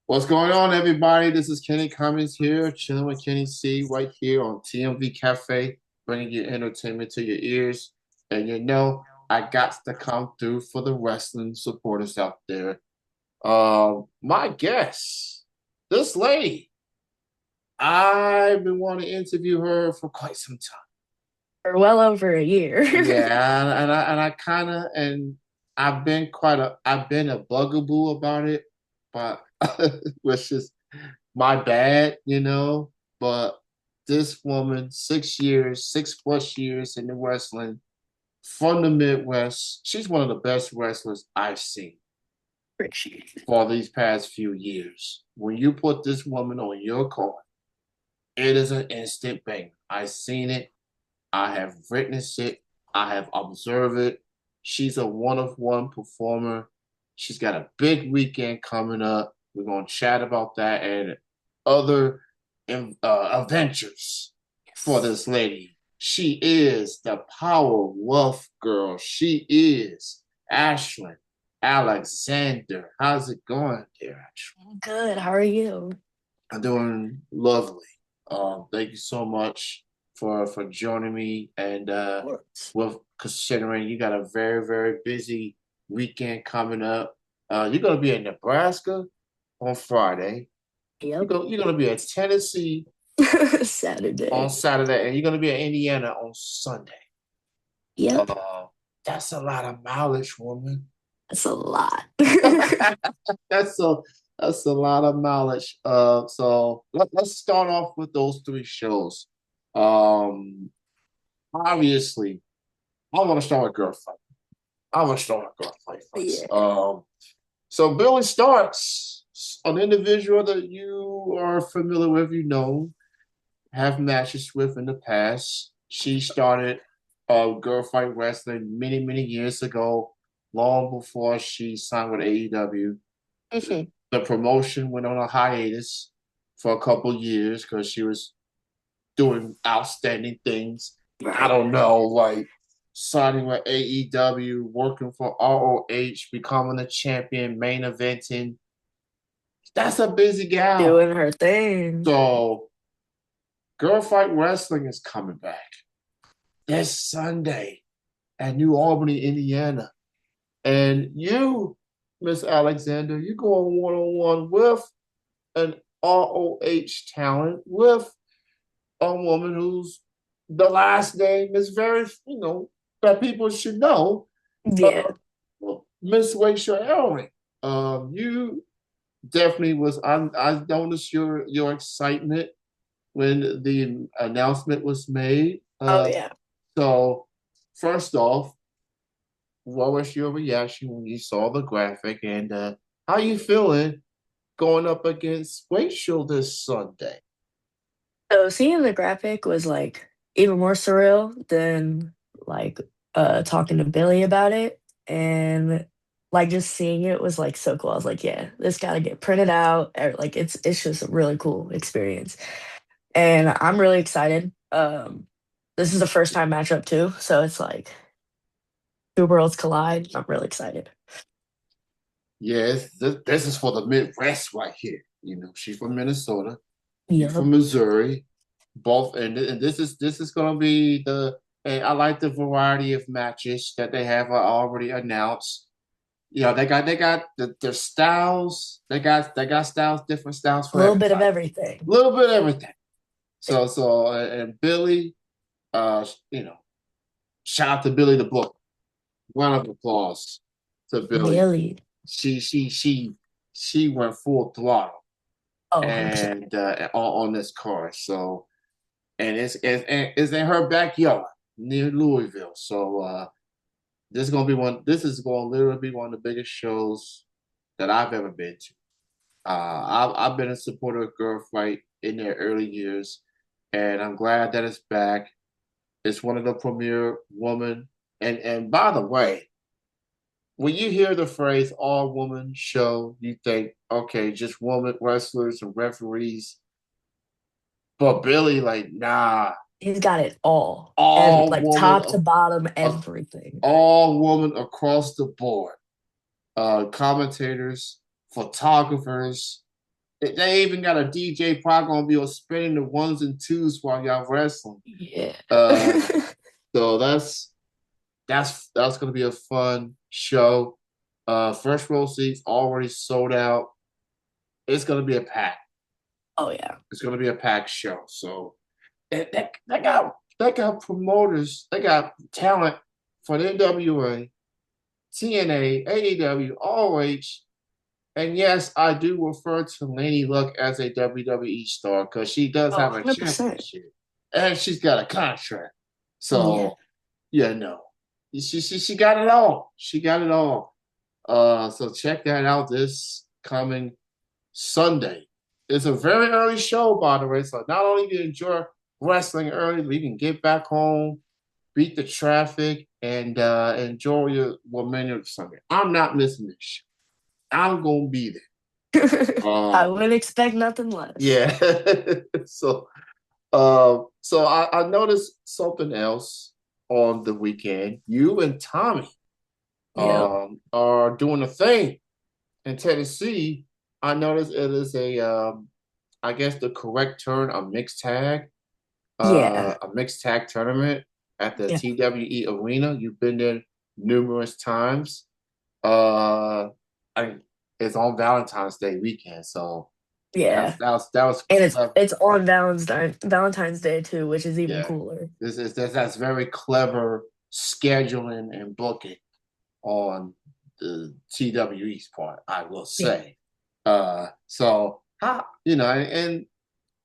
What's going on, everybody? This is Kenny Cummings here, chilling with Kenny C right here on TMV Cafe, bringing you entertainment to your ears. And I got to come through for the wrestling supporters out there. My guest, this lady, I've been wanting to interview her for quite some time. For well over a year. Yeah, and I kind of and I've been a bugaboo about it, but which is my bad. But this woman, 6 years, 6+ years in the wrestling from the Midwest, she's one of the best wrestlers I've seen Appreciate it. for these past few years. When you put this woman on your card, it is an instant bang. I've seen it. I have witnessed it. I have observed it. She's a one-of-one performer. She's got a big weekend coming up. We're going to chat about that and other adventures for Yes. this lady. She is the Power Wolf girl. She is Ashlyn Alexander. How's it going there, Ashlyn? Good. How are you? I'm doing lovely. Thank you so much for joining me and Of course. with considering you got a very, very busy weekend coming up. You're gonna be in Nebraska on Friday. Yep. You're gonna be at Tennessee on Saturday. Saturday, and you're gonna be in Indiana on Sunday. Yep. Uh, that's a lot of mileage, woman. That's a lot. That's a that's a lot of mileage. So let's start off with those three shows. Um, Obviously, I want to start with girl fight. I want to start with girl fight first. Yeah. So Billy Starks, an individual that you are familiar with, have matches with in the past. She started girl fight wrestling many, many years ago, long before she signed with AEW. Mhm. The promotion went on a hiatus for a couple years because she was doing outstanding things. I Right. don't know, like signing with AEW, working for ROH, becoming a champion, main eventing. That's a busy gal. Doing her thing. So, Girl Fight Wrestling is coming back this Sunday at New Albany, Indiana. And you, Miss Alexander, you go on one-on-one with an ROH talent, with a woman who's the last name is very, that people should know. Yeah. Uh, Miss Waysha Elring. You definitely was. I noticed your excitement when the announcement was made. Oh yeah. So first off, what was your reaction when you saw the graphic, and how you feeling going up against Waysha this Sunday? So seeing the graphic was like even more surreal than like talking to Billy about it. And like just seeing it was like so cool. I was like, yeah, this gotta get printed out. Like it's just a really cool experience. And I'm really excited. This is the first time matchup too, so it's like two worlds collide. I'm really excited. Yes, this is for the Midwest right here. She's from Minnesota. You Yep. from Missouri, both, and this is gonna be the. And I like the variety of matches that they have already announced. They got their styles. They got styles, different styles A for little bit of everybody. A everything. little bit of everything. And Billy, you know, shout out to Billy the Book. Round of applause to Billy. Billy. She she she she went full throttle Oh, 100%. and on this car. So and it's in her backyard near Louisville. So this is gonna be one. This is gonna literally be one of the biggest shows that I've ever been to. I've been a supporter of Girl Fight in their early years, and I'm glad that it's back. It's one of the premier woman. And by the way, when you hear the phrase all woman show, you think, okay, just woman wrestlers and referees. But Billy, like, nah, He's got it all. And all like woman, top to bottom, uh, everything. all woman across the board. Commentators, photographers. They even got a DJ probably gonna be spinning the ones and twos while y'all wrestling. Yeah. Uh, so that's gonna be a fun show. First row seats already sold out. It's gonna be a pack. Oh yeah. It's gonna be a packed show. So they got promoters, they got talent for the NWA, TNA, AEW, ROH. And yes, I do refer to Lady Luck as a WWE star because she does Oh, have a 100%. championship and she's got a contract. Yeah. So, yeah, no, she got it all. She got it all. So check that out this coming Sunday. It's a very early show, by the way. So not only do you enjoy wrestling early, but you can get back home, beat the traffic, and enjoy your WrestleMania Sunday. I'm not missing this show. I'm gonna be there. I would expect nothing less. Yeah. so so I noticed something else on the weekend. You and Tommy Yep. are doing a thing in Tennessee. I noticed it is I guess the correct term, Yeah. a mixed tag tournament at the Yeah. TWE Arena. You've been there numerous times. Uh, I, it's on Valentine's Day weekend, so Yeah. that was And clever. it's on Valentine's Day too, which is even Yeah, cooler. that's very clever scheduling and booking on the TWE's part, I will Yeah. say. So and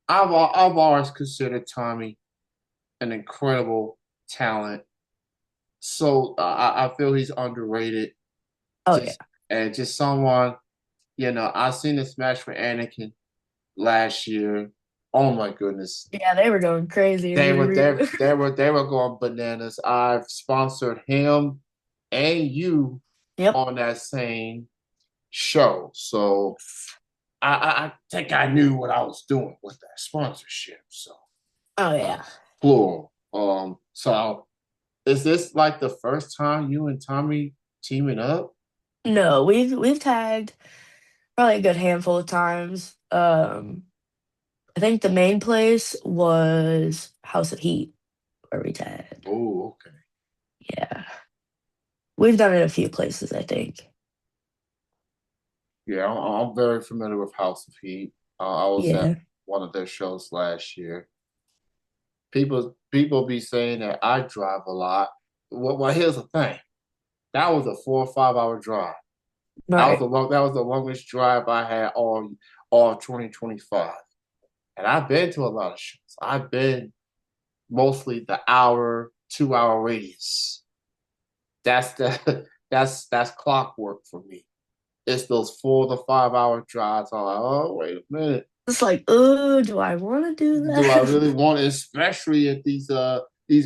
I've always considered Tommy an incredible talent. So I feel he's underrated. Oh yeah. Just and just someone, I seen this match for Anakin last year. Oh my goodness. Yeah, they were going crazy in They the were arena. they were going bananas. I've sponsored him and you Yep. on that same show. So I think I knew what I was doing with that sponsorship. So Oh uh, yeah. plural. So is this like the first time you and Tommy teaming up? No, we've tagged probably a good handful of times. I think the main place was House of Heat where we tagged. Oh, okay. Yeah. We've done it a few places, I think. Yeah, I'm very familiar with House of Heat. I was at Yeah. one of their shows last year. People be saying that I drive a lot. Well, here's the thing. That was a 4 or 5 hour drive. Right. That was the longest drive I had all 2025. And I've been to a lot of shows. I've been mostly the hour, 2 hour radius. That's the that's clockwork for me. It's those 4 to 5 hour drives. I'm like, oh, wait a minute. It's like, oh, do I want to do Do I that? really want it, especially at these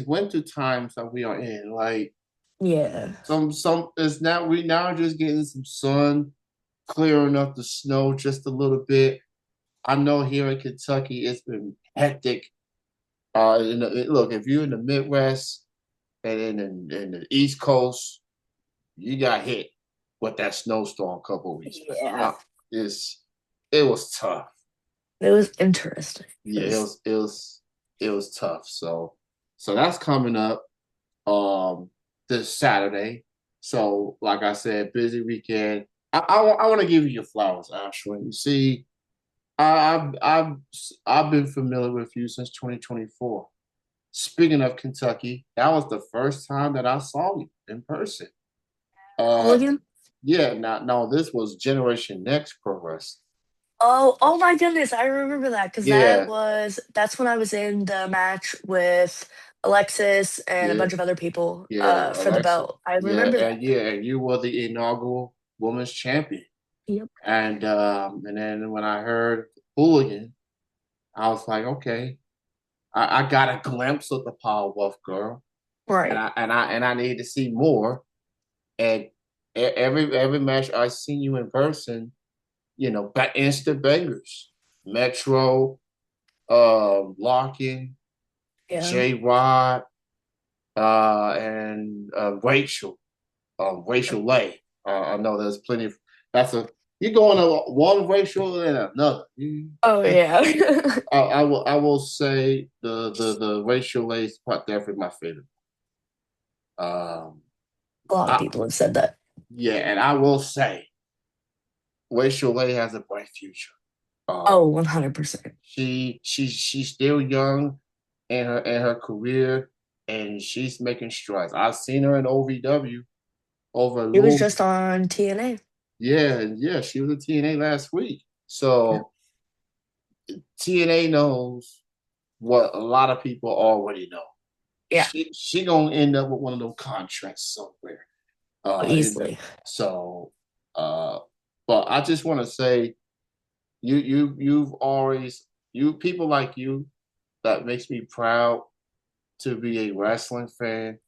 winter times that we are in? Like Yeah. some it's now we now just getting some sun, clearing up the snow just a little bit. I know here in Kentucky it's been hectic. Look, if you're in the Midwest and in the East Coast, you got hit with that snowstorm a couple of weeks back. Yeah. It's it was tough. It was interesting Yeah, because it was tough. So that's coming up this Saturday. So like I said, busy weekend. I want to give you your flowers, Ashlyn. You see, I've been familiar with you since 2024. Speaking of Kentucky, that was the first time that I saw you in person. Uh, Hooligan. yeah, no, this was Generation Next Pro Wrestling. Oh my goodness, I remember that because Yeah, that's when I was in the match with Alexis and a yeah, bunch of other people yeah, for the Alexa. belt. I remember that. And you were the inaugural women's champion. Yep. And then when I heard Hooligan, I was like, okay, I got a glimpse of the Powerpuff Girl, Right. and I need to see more. And every match I seen you in person, instant bangers. Metro, Larkin, Yeah. J Rod, and Rachel, Yep. Rachel Lay. I know there's plenty of that's a you go in one racial and another. Oh yeah. I will say the racial lace part definitely my favorite. Um, A lot of I, people have said that. yeah, and I will say racial lay has a bright future. Oh, Um, 100%. she's still young in her career, and she's making strides. I've seen her in OVW over It was Louisville. just on TNA. Yeah, and yeah, she was a TNA last week. Yeah. So TNA knows what a lot of people already know. Yeah. She gonna end up with one of those contracts somewhere. Oh, In the easily. so but I just want to say you've always you people like you that makes me proud to be a wrestling fan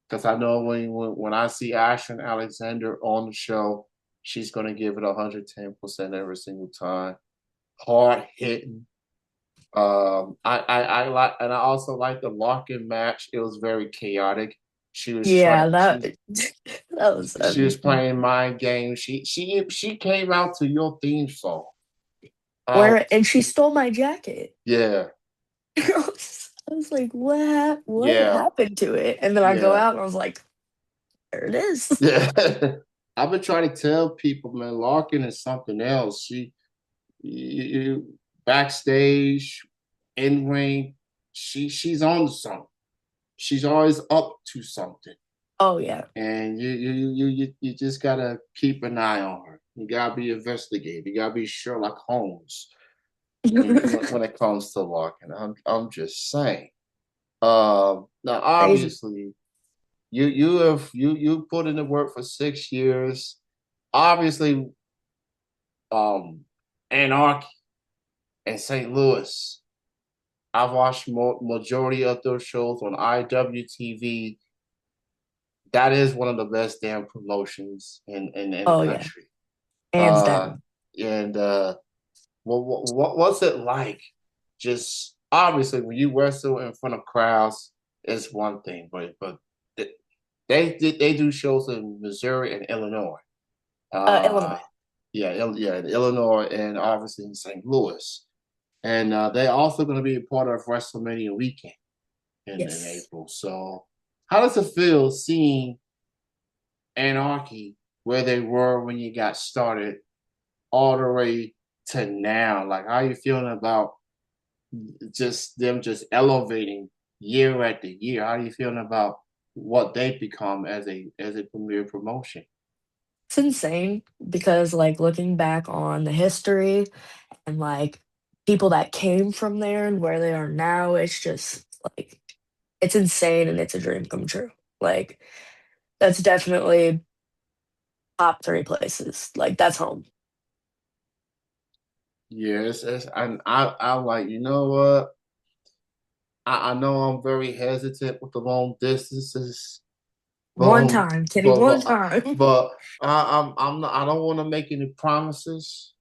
because I know when I see Ashlyn Alexander on the show, she's gonna give it 110% every single time. Hard hitting. I like and I also like the lock-in match. It was very chaotic. She was trying Yeah, that that was she was playing mind games. She came out to your theme song. Uh, where and she stole my jacket. yeah, I was like, what yeah, happened to it? And then I go yeah. out and I was like, there it is. Yeah, I've been trying to tell people, man, Larkin is something else. Backstage, in ring, she's on something. She's always up to something, Oh yeah. and you just gotta keep an eye on her. You gotta be investigative. You gotta be Sherlock Holmes when it comes to Larkin. I'm just saying. Now Crazy. obviously you put in the work for 6 years. Obviously, um, Anarchy and St. Louis. I've watched majority of those shows on IWTV. That is one of the best damn promotions in the Oh yeah. country. Hands Uh, down. and what's it like? Just obviously when you wrestle in front of crowds, it's one thing, but they do shows in Missouri and Illinois. Uh, Illinois. yeah, in Illinois and obviously in St. Louis. And they're also going to be a part of WrestleMania weekend in Yes. April. So, how does it feel seeing Anarchy where they were when you got started all the way to now? Like, how are you feeling about just them just elevating year after year? How are you feeling about what they've become as a premier promotion? It's insane because like looking back on the history and like people that came from there and where they are now, it's just like it's insane and it's a dream come true. Like that's definitely top three places. Like that's home. Yes, I'm like, you know what? I know I'm very hesitant with the long distances, One but time, Kenny, but one but, time. but I'm not, I don't want to make any promises.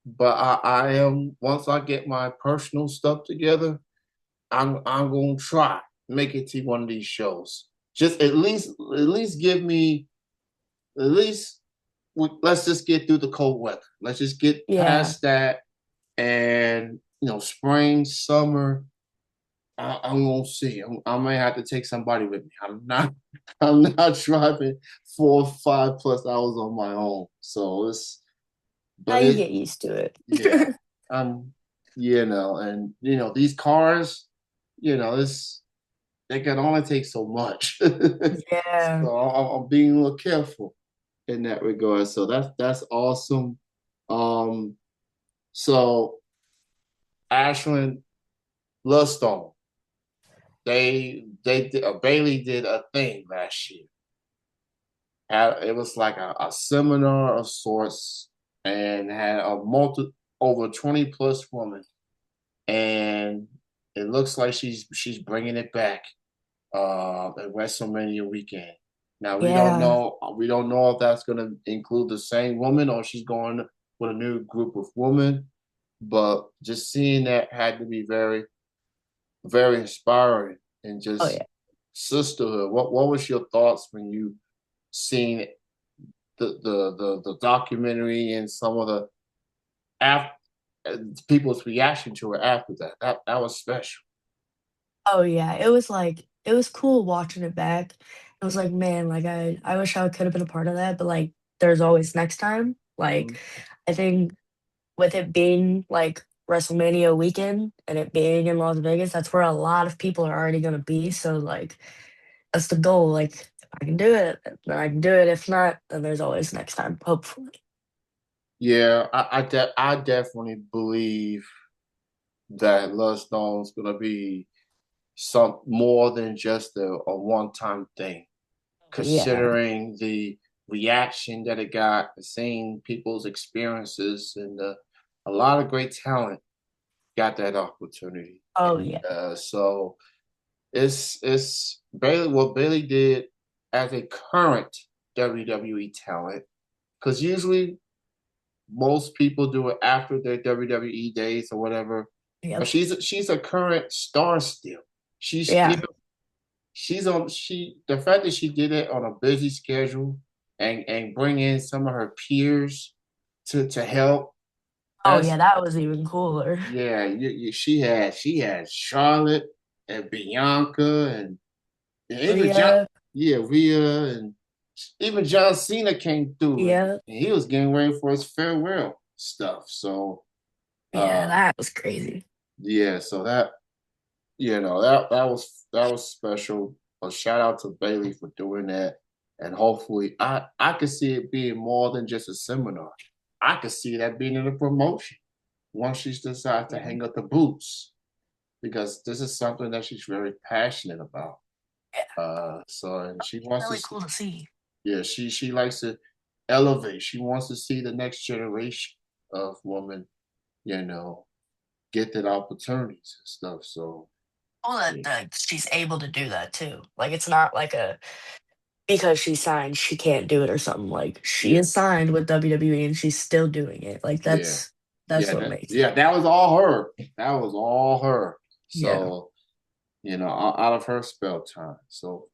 But I am once I get my personal stuff together, I'm gonna try make it to one of these shows. Just at least give me at least let's just get through the cold weather. Let's just get Yeah. past that, and spring, summer. I'm gonna see. I may have to take somebody with me. I'm not. I'm not driving 4 or 5 plus hours on my own. So it's, Now but you it, get used to it. yeah. I'm, and these cars, it's they can only take so much. Yeah. So I'm being a little careful in that regard. So that's awesome. Um, so Ashlyn Lustone, Bailey did a thing last year. It was like a seminar of sorts, and had a over 20 plus women, and it looks like she's bringing it back at WrestleMania weekend. Now we don't Yeah. know we don't know if that's going to include the same woman or she's going with a new group of women, but just seeing that had to be very very inspiring and Oh just yeah. sisterhood. What was your thoughts when you seen the documentary and some of the after people's reaction to it after that. That was special. Oh yeah, it was cool watching it back. I was like, man, like I wish I could have been a part of that, but like there's always next time. Like Mhm. I think with it being like WrestleMania weekend and it being in Las Vegas, that's where a lot of people are already gonna be. So like that's the goal. Like if I can do it, then I can do it. If not, then there's always next time, hopefully. Yeah, I definitely believe that Les Stone's gonna be some more than just a one time thing. Yeah. Considering the reaction that it got, seeing people's experiences, and a lot of great talent got that opportunity. Oh yeah. So it's Bailey what Bailey did as a current WWE talent, because usually most people do it after their WWE days or whatever. But Yep. she's a current star still. She's still Yeah. she the fact that she did it on a busy schedule and bring in some of her peers to help. Oh That's yeah, that was even cooler. yeah. She had Charlotte and Bianca and even John Rhea. yeah Rhea and even John Cena came through Yeah. and he was getting ready for his farewell stuff. So Yeah, uh that was crazy. yeah, so that was special. A shout out to Bailey for doing that, and hopefully, I could see it being more than just a seminar. I could see that being in a promotion once she decides to Yeah. hang up the boots, because this is something that she's very passionate about. Yeah. So and she wants to Really see, cool to see. yeah, she likes to elevate. She wants to see the next generation of women, you know, get that opportunities and stuff. So Well, that, yeah, that she's able to do that too. Like it's not like a because she's signed, she can't do it or something. Like she yeah. is signed with WWE and she's still doing it. Like Yeah. that's what makes it. Yeah, that was all her. That was all her. Yeah. So, out of her spell time. So,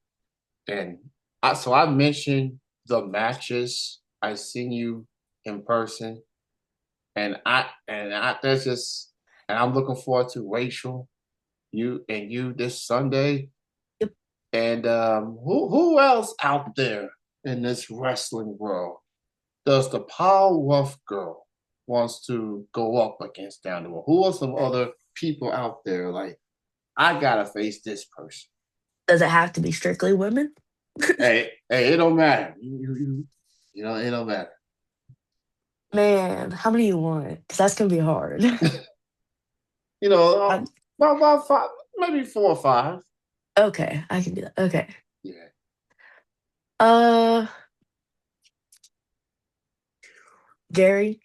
and I mentioned the matches I seen you in person, and that's just, and I'm looking forward to Rachel, you this Sunday, Yep. and who else out there in this wrestling world does the Powerwolf girl wants to go up against down the road? Who are some other people out there like I gotta face this person? Does it have to be strictly women? Hey, it don't matter. It don't matter. Man, how many you want? Because that's gonna be hard. You know, I- about five, maybe 4 or 5. okay, I can do that. Okay. Yeah. Uh, Gary,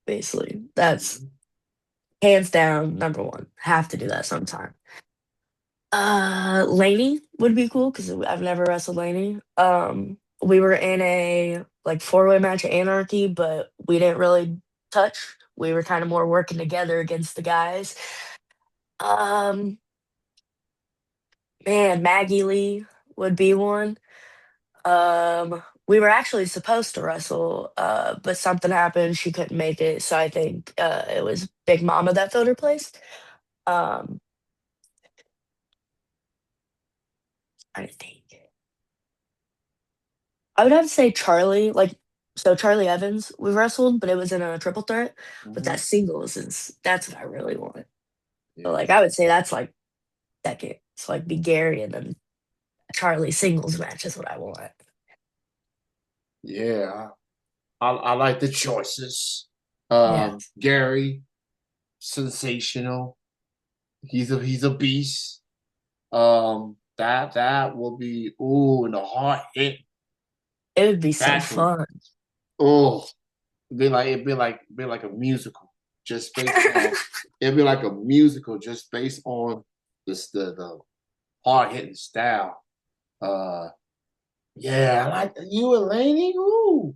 basically, that's Mhm. hands down number one. Have to do that sometime. Laney would be cool because I've never wrestled Laney. We were in a like four-way match at Anarchy, but we didn't really touch. We were kind of more working together against the guys. Um, man, Maggie Lee would be one. We were actually supposed to wrestle, but something happened. She couldn't make it, so I think it was Big Mama that filled her place. Um, I think. I would have to say Charlie, like so Charlie Evans, we wrestled, but it was in a triple threat. But Mhm. that singles is that's what I really want. So Yeah. like I would say that's like second. So like be Gary and then Charlie singles match is what I want. Yeah. I like the choices. Yeah. Gary, sensational. He's a beast. That will be and a hard hit. It would be so That will fun. oh it'd be like a musical just based on it'd be like a musical just based on the hard hitting style. Uh yeah, I like you and Laney. Ooh.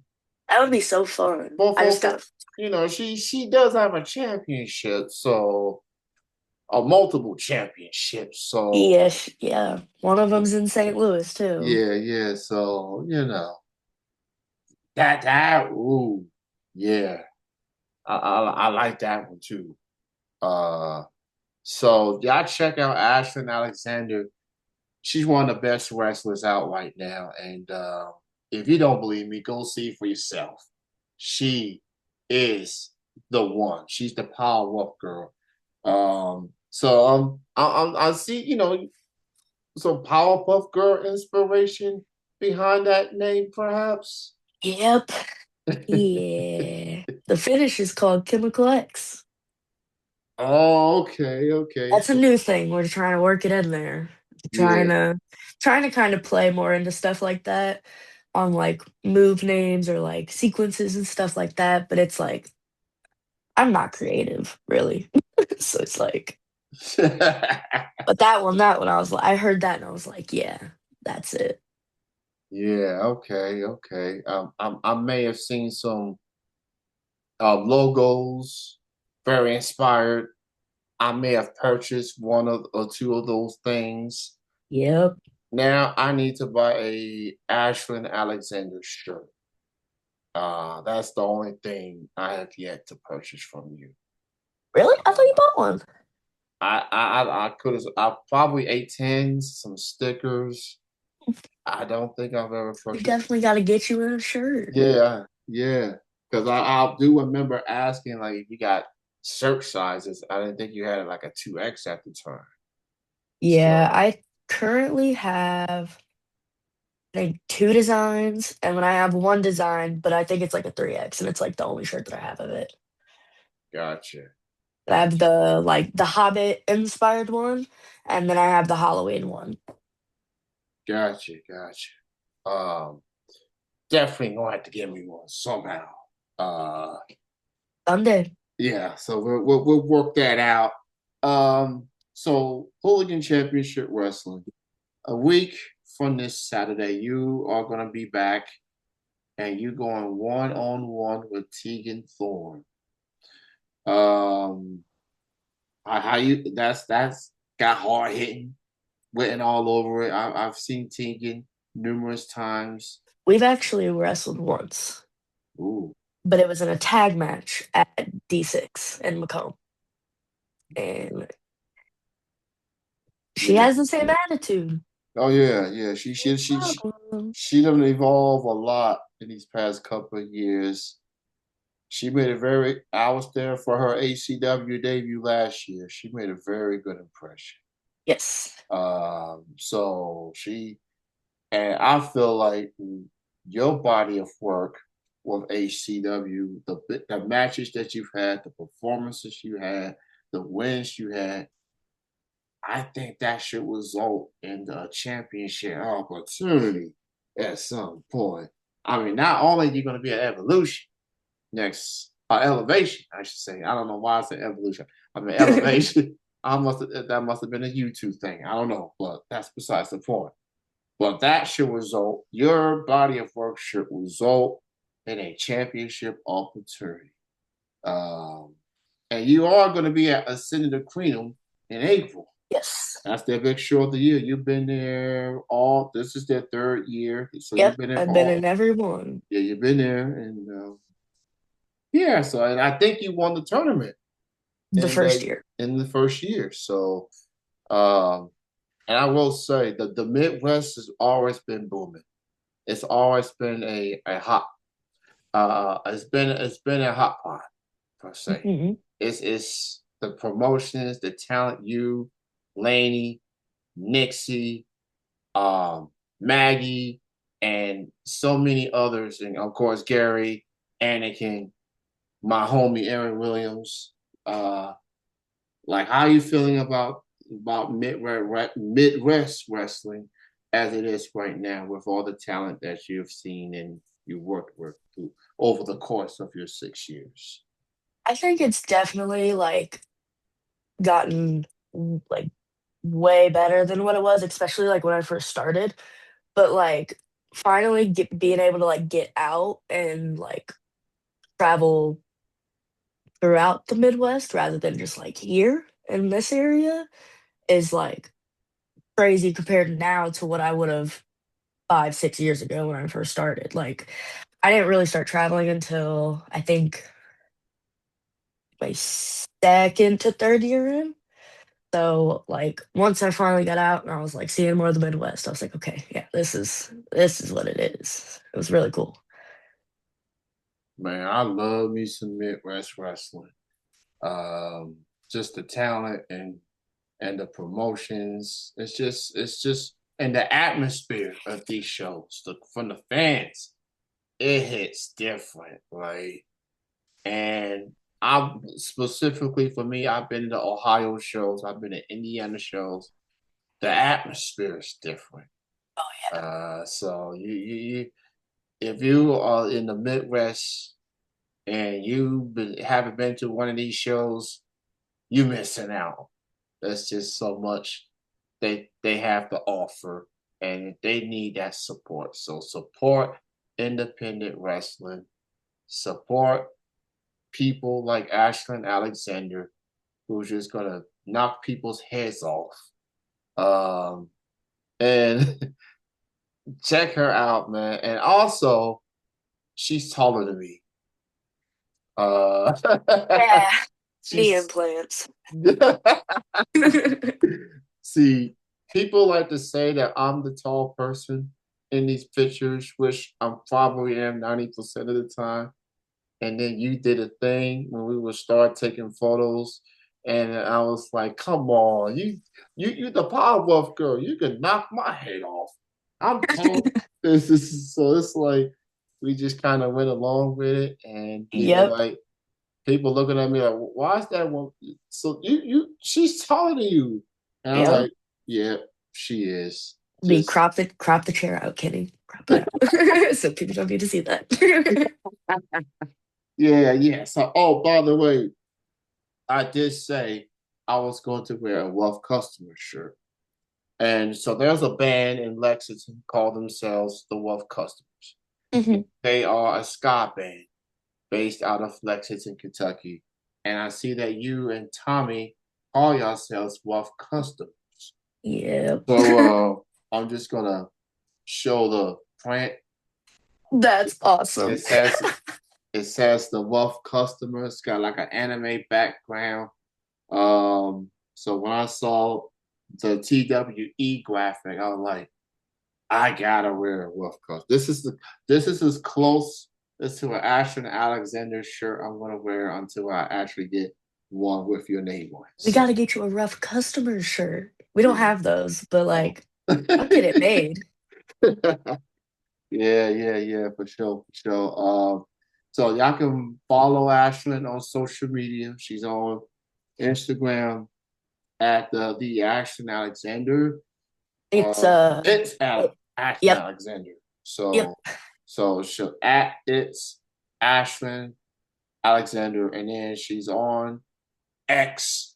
That would be so fun. For I for just for got she does have a championship, so a multiple championships. So yes, yeah. One of them's in St. Louis too. yeah, yeah. So that ooh yeah, I like that one too. Uh, so y'all check out Ashlyn Alexander. She's one of the best wrestlers out right now, and if you don't believe me, go see for yourself. She is the one. She's the power up girl. I see some Powerpuff Girl inspiration behind that name, perhaps. Yep. Yeah. The finish is called Chemical X. Oh, okay, okay. That's a So new thing. We're trying to work it in there. Trying yeah. to trying to kind of play more into stuff like that on like move names or like sequences and stuff like that. But it's like I'm not creative, really. So it's like, but that one, I heard that and I was like, yeah, that's it. Yeah, okay, okay. I may have seen some logos, very inspired. I may have purchased one of or two of those things. Yep. Now I need to buy a Ashlyn Alexander shirt. That's the only thing I have yet to purchase from you. Really? I thought you Uh, bought one. I could have I probably ate tens, some stickers. I don't think I've ever We purchased. definitely got to get you in a shirt. Yeah, yeah. Because I do remember asking like if you got shirt sizes. I didn't think you had like a 2X at the time. Yeah, So I currently have I think two designs, and then I have one design, but I think it's like a 3X, and it's like the only shirt that I have of it. gotcha, I have gotcha, the Hobbit inspired one, and then I have the Halloween one. gotcha. Um, definitely gonna have to get me one somehow. Uh, Sunday. yeah. So we'll work that out. So Hooligan Championship Wrestling. A week from this Saturday, you are gonna be back, and you going one on one with Tegan Thorne. Um, how you? That's got hard hitting, written all over it. I've seen Tegan numerous times. We've actually wrestled once, Ooh, but it was in a tag match at D6 in Macomb, and she yeah. has the same attitude. Oh yeah, yeah. Problem. She done evolve a lot in these past couple of years. She made a very. I was there for her ACW debut last year. She made a very good impression. Yes. So she and I feel like your body of work with HCW, the matches that you've had, the performances you had, the wins you had, I think that should result in the championship opportunity at some point. I mean, not only are you going to be at Evolution next, Elevation, I should say. I don't know why I said Evolution. I mean Elevation. That must have been a YouTube thing. I don't know, but that's besides the point. But that should result, your body of work should result in a championship opportunity. Um, and you are going to be at Ascended Queenum in April. Yes. That's their big show of the year. You've been there this is their third year. So you've Yep. been there I've for been all, in every one. yeah, you've been there. And yeah, so, and I think you won the tournament The first year. in the first year. So, um, and I will say that the Midwest has always been booming. It's always been a hot it's been a hot pot per se. Hmm. It's the promotions, the talent, you, Laney, Nixie, Maggie, and so many others, and of course Gary, Anakin, my homie Aaron Williams. Like, how are you feeling about Midwest wrestling as it is right now with all the talent that you've seen and you worked with over the course of your 6 years? I think it's definitely like gotten like way better than what it was, especially like when I first started. But like finally being able to like get out and like travel throughout the Midwest rather than just like here in this area is like crazy compared now to what I would have 5, 6 years ago when I first started. Like I didn't really start traveling until I think my second to third year in. So like once I finally got out and I was like seeing more of the Midwest, I was like, okay, yeah, this is what it is. It was really cool. Man, I love me some Midwest wrestling. Um, just the talent and the promotions. It's just and the atmosphere of these shows, from the fans, it hits different. Like, and I specifically for me, I've been to Ohio shows, I've been to Indiana shows. The atmosphere is different. So you if you are in the Midwest and haven't been to one of these shows, you missing out. There's just so much they have to offer, and they need that support. So support independent wrestling, support people like Ashlyn Alexander, who's just gonna knock people's heads off. And check her out, man. And also, she's taller than me. Uh, Yeah. Knee she's implants. See, people like to say that I'm the tall person in these pictures, which I probably am 90% of the time. And then you did a thing when we would start taking photos, and I was like, "Come on, you the Powerpuff Girl. You could knock my head off. I'm tall." So it's like we just kind of went along with it, and Yep. people looking at me like, "Why is that one?" So she's taller than you, and I'm Yep. like, "Yeah, she is." Me Just crop the chair out, Kenny. Crop it out. So people don't need to see that. yeah, yeah. So, oh, by the way, I did say I was going to wear a Wealth Customer shirt. And so there's a band in Lexington called themselves the Wealth Customers. Hmm. They are a ska band based out of Lexington, Kentucky. And I see that you and Tommy call yourselves Wealth Customers. Yep. So I'm just gonna show the print. That's It awesome. says it says the Wealth Customer. It's got like an anime background. So when I saw the TWE graphic, I was like, I gotta wear a Wolf Coast. This is as close as to an Ashlyn Alexander shirt I'm gonna wear until I actually get one with your name on it. We got So to get you a rough customer shirt. We don't yeah. have those, but Oh. like, I'll get it made. Yeah, for sure, for sure. So y'all can follow Ashlyn on social media. She's on Instagram at the Ashlyn Alexander. It's It's oh, Ashlyn yep, Alexander. yep. So she'll at it's Ashlyn Alexander, and then she's on X,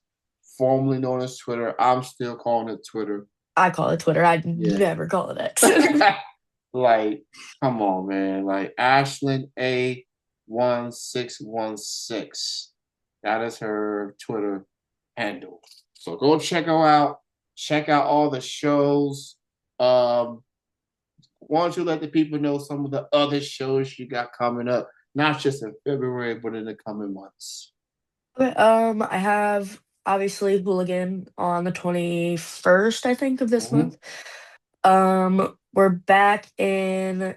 formerly known as Twitter. I'm still calling it Twitter. I call it Twitter. I Yeah. never call it X. Like, come on, man. Like Ashlyn A1616. That is her Twitter handle. So go check her out. Check out all the shows. Um, why don't you let the people know some of the other shows you got coming up, not just in February, but in the coming months? Okay, I have obviously Hooligan on the 21st, I think, of this Mm-hmm. month. We're back in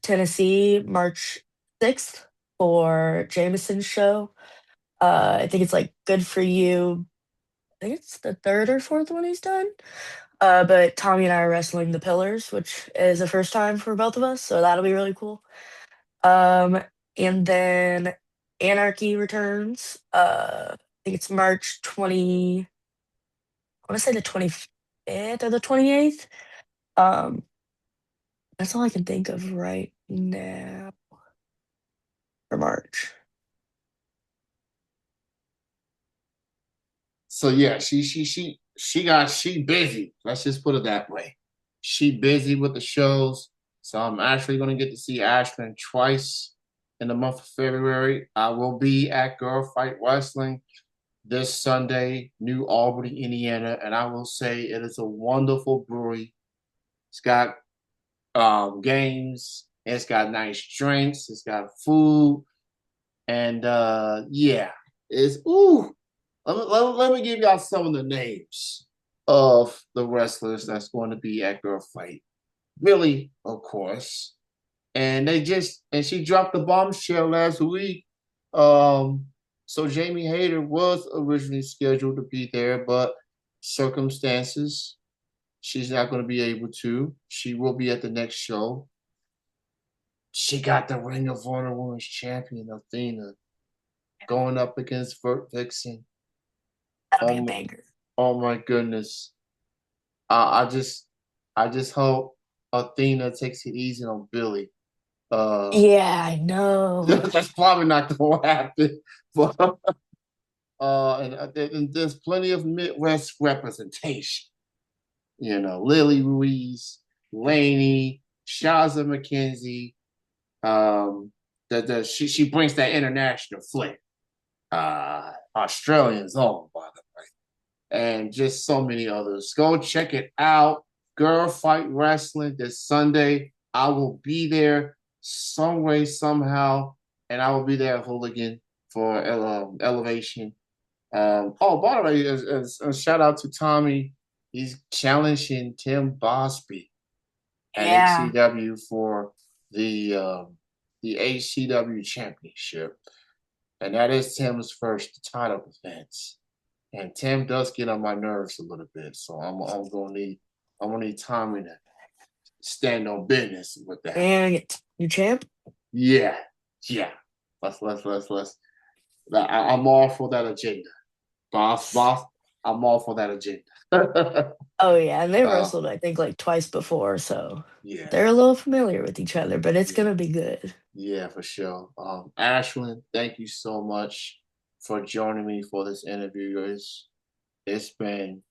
Tennessee March 6th for Jameson's show. I think it's like good for you. I think it's the third or fourth one he's done. But Tommy and I are wrestling the Pillars, which is the first time for both of us, so that'll be really cool. Um, and then Anarchy returns. I think it's March 20. I want to say the 25th or the 28th. Um, that's all I can think of right now for March. So yeah, she busy. Let's just put it that way. She busy with the shows. So I'm actually gonna get to see Ashlyn twice in the month of February. I will be at Girl Fight Wrestling this Sunday, New Albany, Indiana, and I will say it is a wonderful brewery. It's got games It's got nice drinks. It's got food, and yeah, it's ooh. Let me give y'all some of the names of the wrestlers that's going to be at Girl Fight. Billy, of course, and she dropped the bombshell last week. Um, so Jamie Hayter was originally scheduled to be there, but circumstances, she's not going to be able to. She will be at the next show. She got the Ring of Honor Women's Champion Athena going up against Vert Vixen. That'll be a Oh, banger. oh my goodness! I, I just, I just hope Athena takes it easy on Billy. Yeah, I know. That's probably not going to happen. But and there's plenty of Midwest representation. You know, Lily Ruiz, Laney, Shaza McKenzie. She brings that international flair. Australians own, by the way, and just so many others. Go check it out. Girl Fight Wrestling this Sunday. I will be there some way, somehow, and I will be there at Hooligan for Elevation. Oh, by the way, a shout out to Tommy. He's challenging Tim Bosby at Yeah. HCW for the HCW Championship, and that is Tim's first title defense. And Tim does get on my nerves a little bit, so I'm gonna need Tommy to stand on business with that. And you champ? Yeah, yeah. Let's. I'm all for that agenda, boss. I'm all for that agenda. Oh yeah, and they uh, wrestled I think like twice before, so yeah, they're a little familiar with each other, but it's yeah, gonna be good. yeah, for sure. Ashlyn, thank you so much for joining me for this interview. It's been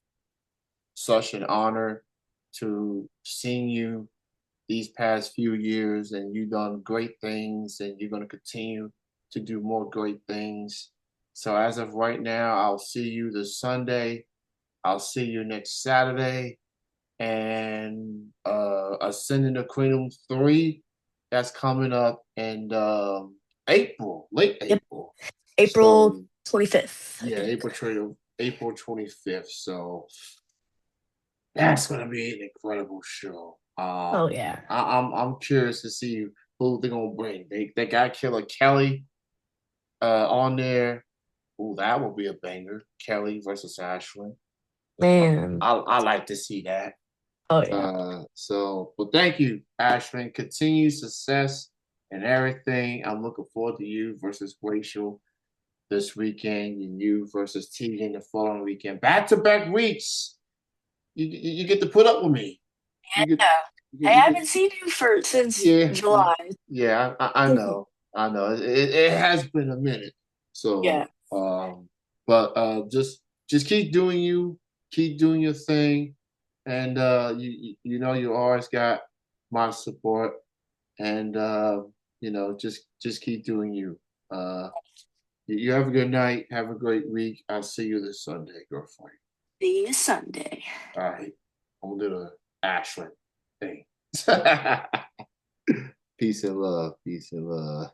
such an honor to seeing you these past few years, and you've done great things, and you're going to continue to do more great things. So as of right now, I'll see you this Sunday. I'll see you next Saturday, and Ascending the Kingdom 3 that's coming up in April, late Yep. April. April So 25th, I yeah, think. April 25th. So that's gonna be an incredible show. Oh yeah. I'm curious to see who they're gonna bring. They got Killer Kelly on there. Ooh, that will be a banger. Kelly versus Ashlyn. Man. I like to see that. Oh yeah. But thank you, Ashlyn. Continued success and everything. I'm looking forward to you versus Rachel this weekend, and you versus Tegan the following weekend. Back to back weeks. You get to put up with me. You get Yeah. Hey, you I get haven't seen you for since yeah July. yeah. I know it has been a minute. So Yeah. but just keep doing you, keep doing your thing, and you know you always got my support, and you know just keep doing you. Uh, you have a good night. Have a great week. I'll see you this Sunday, girlfriend. See you Sunday. All right. I'm gonna do the Ashland thing. Peace and love. Peace and love.